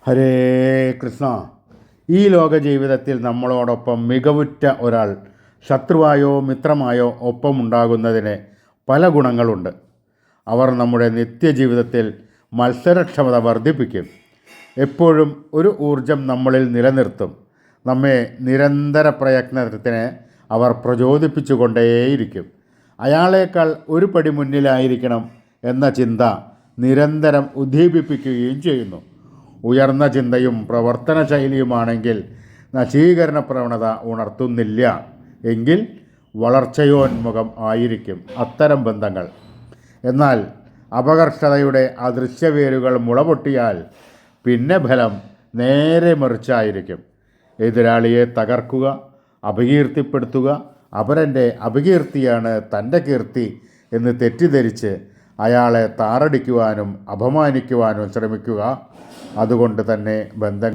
ഹരേ കൃഷ്ണ. ഈ ലോക ജീവിതത്തിൽ നമ്മളോടൊപ്പം മികവുറ്റ ഒരാൾ ശത്രുവായോ മിത്രമായോ ഒപ്പമുണ്ടാകുന്നതിന് പല ഗുണങ്ങളുണ്ട്. അവർ നമ്മുടെ നിത്യജീവിതത്തിൽ മത്സരക്ഷമത വർദ്ധിപ്പിക്കും. എപ്പോഴും ഒരു ഊർജം നമ്മളിൽ നിലനിർത്തും. നമ്മെ നിരന്തര പ്രയത്നത്തിന് അവർ പ്രചോദിപ്പിച്ചുകൊണ്ടേയിരിക്കും. അയാളേക്കാൾ ഒരു പടി മുന്നിലായിരിക്കണം എന്ന ചിന്ത നിരന്തരം ഉദ്ദീപിപ്പിക്കുകയും ചെയ്യുന്നു. ഉയർന്ന ചിന്തയും പ്രവർത്തന ശൈലിയുമാണെങ്കിൽ നശീകരണ പ്രവണത ഉണർത്തുന്നില്ല എങ്കിൽ വളർച്ചയോന്മുഖം ആയിരിക്കും അത്തരം ബന്ധങ്ങൾ. എന്നാൽ അപകർഷതയുടെ അദൃശ്യവേരുകൾ മുളപൊട്ടിയാൽ പിന്നെ ഫലം നേരെ മറിച്ചായിരിക്കും. എതിരാളിയെ തകർക്കുക, അപകീർത്തിപ്പെടുത്തുക, അപരൻ്റെ അപകീർത്തിയാണ് തൻ്റെ കീർത്തി എന്ന് തെറ്റിദ്ധരിച്ച് അയാളെ താറടിക്കുവാനും അപമാനിക്കുവാനും ശ്രമിക്കുക. അതുകൊണ്ട് തന്നെ ബന്ധങ്ങൾ